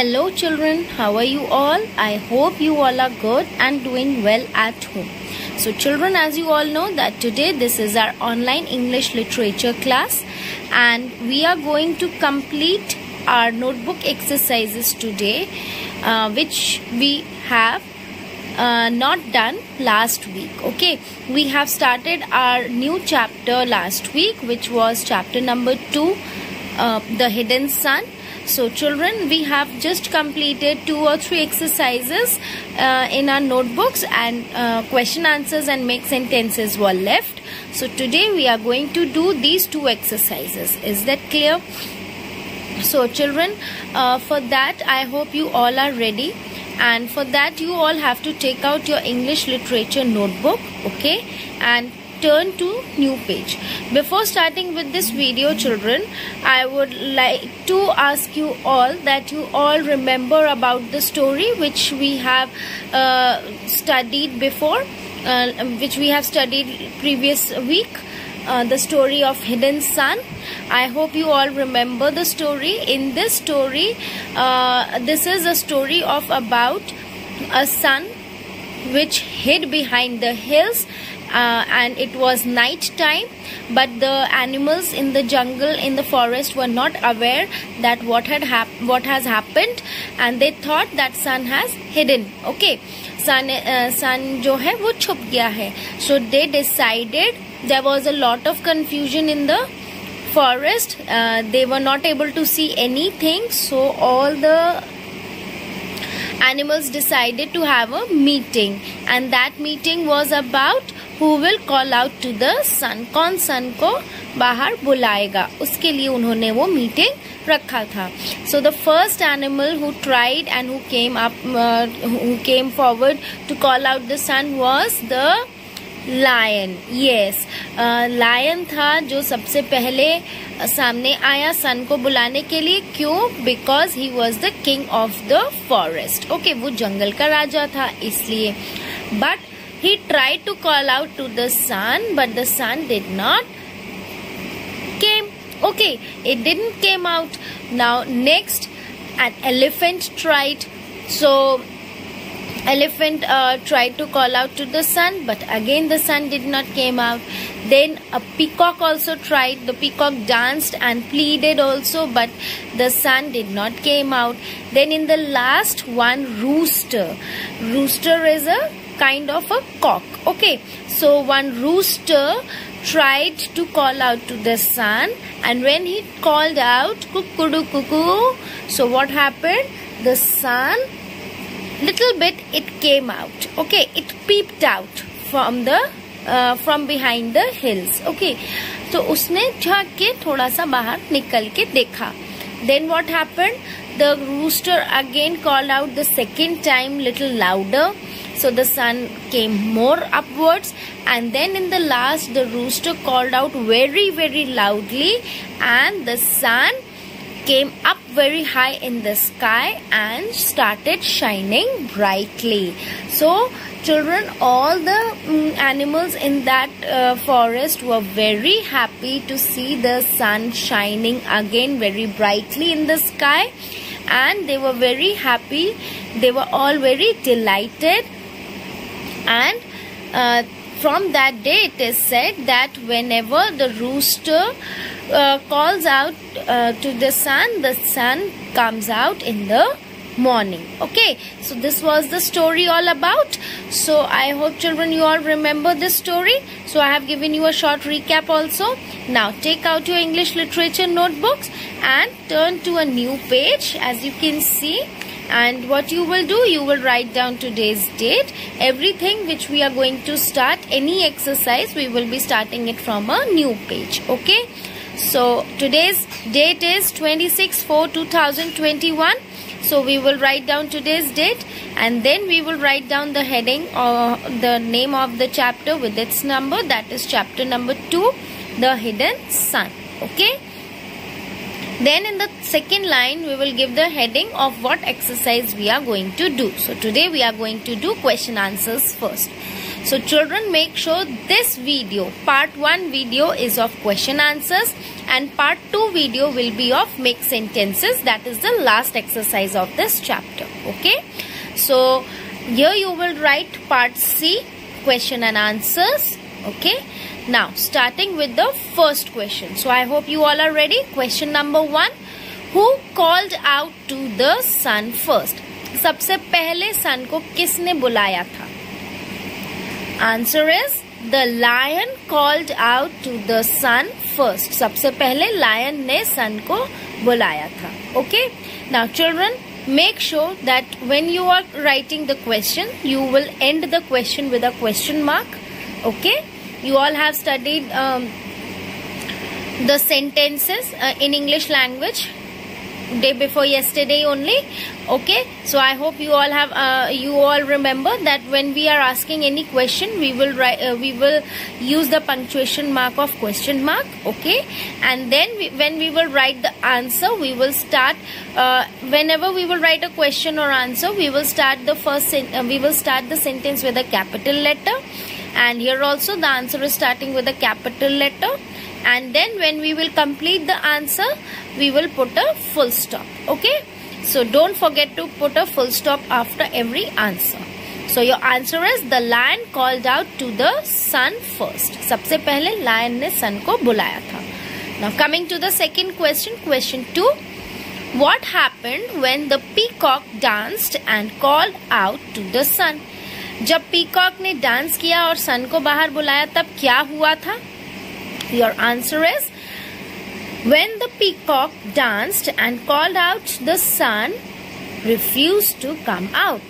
Hello children, how are you all? I hope you all are good and doing well at home. So children, as you all know that today this is our online English literature class and we are going to complete our notebook exercises today which we have not done last week. Okay, we have started our new chapter last week, which was chapter number 2, the hidden sun. So children, we have just completed 2 or 3 exercises in our notebooks, and question answers and make sentences were left. So today we are going to do these 2 exercises. Is that clear? So children, for that I hope you all are ready, and for that you all have to take out your English literature notebook, okay, and turn to new page. Before starting with this video children, I would like to ask you all that you all remember about the story which we have studied before, which we have studied previous week, the story of hidden sun. I hope you all remember the story. In this story, this is a story of about a sun which hid behind the hills, and it was night time, but the animals in the jungle, in the forest, were not aware that what has happened, and they thought that sun has hidden. Okay, sun जो है वो छुप गया है. So they decided, there was a lot of confusion in the forest. They were not able to see anything, so all the animals decided to have a meeting, and that meeting was about who will call out to the sun. कौन sun को बाहर बुलाएगा, उसके लिए उन्होंने वो meeting रखा था. So the first animal who tried and who came forward to call out the sun was the lion. Yes, lion था जो सबसे पहले सामने आया सन को बुलाने के लिए. क्यों? Because he was the king of the forest. Okay, वो जंगल का राजा था इसलिए. But he tried to call out to the sun, but the sun did not came. Okay, it didn't came out. Now next, an elephant tried. So elephant tried to call out to the sun, but again the sun did not came out. Then a peacock also tried. The peacock danced and pleaded also, but the sun did not came out. Then in the last one, rooster. Rooster is a kind of a cock. Okay, so one rooster tried to call out to the sun, and when he called out kukudu kuku, so what happened? The sun, little bit it came out. Okay, it peeped out from the from behind the hills. Okay, so उसने झाँक के थोड़ा सा बाहर निकल के देखा. Then what happened? The rooster again called out the second time, little louder. So the sun came more upwards, and then in the last the rooster called out very very loudly, and the sun came up very high in the sky and started shining brightly. So children, all the animals in that forest were very happy to see the sun shining again very brightly in the sky, and they were very happy. They were all very delighted, and from that day it is said that whenever the rooster calls out to the sun comes out in the morning. Okay, so this was the story all about. So I hope children you all remember this story. So I have given you a short recap also. Now take out your English literature notebooks and turn to a new page, as you can see. And what you will do, you will write down today's date. Everything which we are going to start, any exercise, we will be starting it from a new page. Okay, so today's date is 26/4/2021. So we will write down today's date, and then we will write down the heading or the name of the chapter with its number. That is chapter number 2, the hidden sun. Okay, then in the second line we will give the heading of what exercise we are going to do. So today we are going to do question answers first. So children, make sure this video, part 1 video is of question answers and part 2 video will be of make sentences. That is the last exercise of this chapter. Okay. So here you will write part C, question and answers. Okay. Now starting with the first question. So I hope you all are ready. Question number 1. Who called out to the sun first? सबसे पहले सन को किसने बुलाया था? Answer is the lion called out to the sun first. सबसे पहले lion ने सन को बुलाया था. Okay. Now children, make sure that when you are writing the question, you will end the question with a question mark. Okay. You all have studied the sentences in English language day before yesterday only. Okay, so I hope you all have you all remember that when we are asking any question, we will write we will use the punctuation mark of question mark. Okay, and then when we will write the answer, we will start whenever we will write a question or answer, we will start the sentence with a capital letter, and here also the answer is starting with a capital letter. And then when we will complete the answer, we will put a full stop. Okay, so don't forget to put a full stop after every answer. So your answer is the lion called out to the sun first. सबसे पहले lion ने sun को बुलाया था. Now coming to the second question, question 2. What happened when the peacock danced and called out to the sun? जब peacock ने dance किया और sun को बाहर बुलाया तब क्या हुआ था? Your answer is when the peacock danced and called out, the sun refused to come out.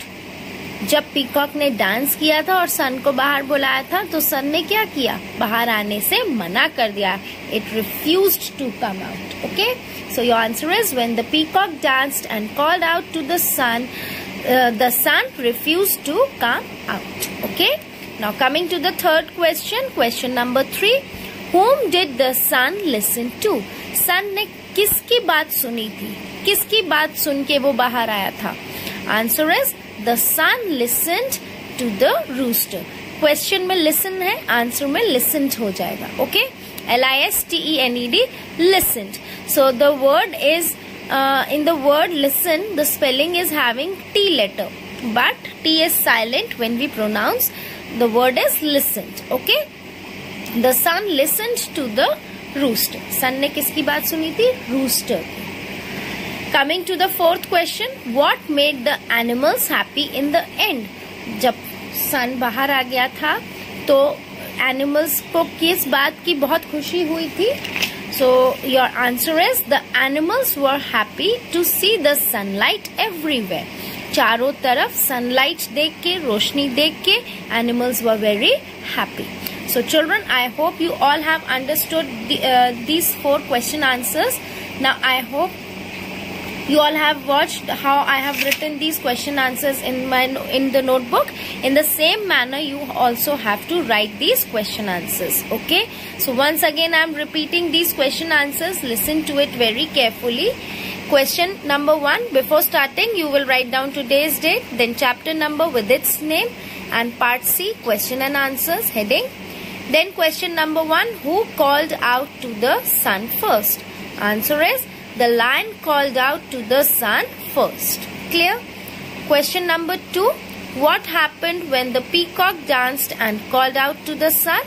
जब peacock ने डांस किया था और sun को बाहर बुलाया था तो sun ने क्या किया? बाहर आने से मना कर दिया. It refused to come out. Okay. So your answer is when the peacock danced and called out to the sun refused to come out. Okay. Now coming to the third question, question number 3. Whom did the sun listen to? Sun ने किसकी बात सुनी थी? किसकी बात सुन के वो बाहर आया था? Answer is the sun listened to the rooster. Question में listen है, answer में listened हो जाएगा. Okay? Listened. Listened. So the word is in the word listen, the spelling is having T letter, but T is silent when we pronounce. The word is listened. Okay? The sun listened to the rooster. Sun ने किसकी बात सुनी थी? Rooster. Coming to the fourth question, what made the animals happy in the end? जब sun बाहर आ गया था तो animals को किस बात की बहुत खुशी हुई थी? So your answer is the animals were happy to see the sunlight everywhere. चारों तरफ sunlight देख के, रोशनी देख के animals were very happy. So children, I hope you all have understood these 4 question answers. Now I hope you all have watched how I have written these question answers in the notebook. In the same manner, you also have to write these question answers. Okay. So once again, I am repeating these question answers. Listen to it very carefully. Question number 1. Before starting, you will write down today's date, then chapter number with its name, and part C, question and answers heading. Then question number 1, who called out to the sun first? Answer is the lion called out to the sun first. Clear? Question number 2, what happened when the peacock danced and called out to the sun?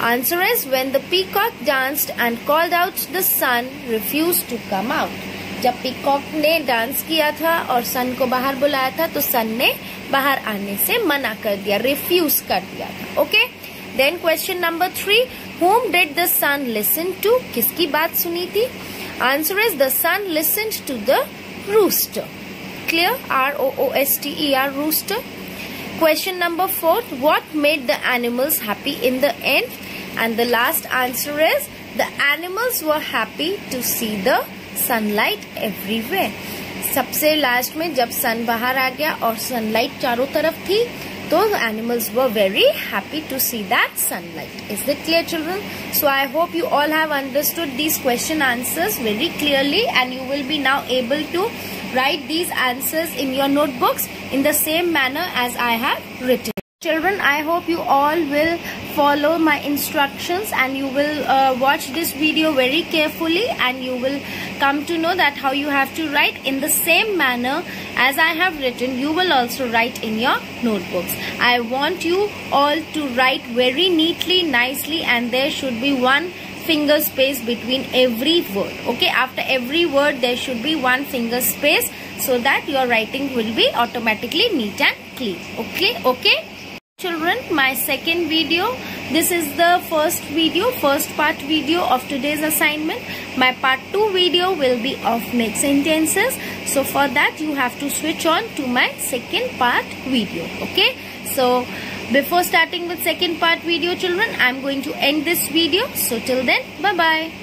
Answer is when the peacock danced and called out, the sun refused to come out. जब peacock ने dance किया था और sun को बाहर बुलाया था तो sun ने बाहर आने से मना कर दिया, refuse कर दिया था. Okay? Then question number 3, whom did the sun listen to? किसकी बात सुनी थी? Answer is the sun listened to the rooster. Clear? R-O-O-S-T-E-R, rooster. Question number 4, what made the animals happy in the end? And the last answer is the animals were happy to see the sunlight everywhere. सबसे last में जब सन बाहर आ गया और sunlight चारों तरफ थी तो animals were very happy to see that sunlight. Is it clear, children? So I hope you all have understood these question answers very clearly and you will be now able to write these answers in your notebooks in the same manner as I have written. Children, I hope you all will follow my instructions and you will watch this video very carefully, and you will come to know that how you have to write in the same manner as I have written. You will also write in your notebooks. I want you all to write very neatly, nicely, and there should be one finger space between every word. Okay, after every word there should be one finger space, so that your writing will be automatically neat and clean. Okay. Children, my second video, this is the first part video of today's assignment. My part 2 video will be of next sentences. So for that you have to switch on to my second part video. Okay, so before starting with second part video, children, I'm going to end this video. So till then, bye bye.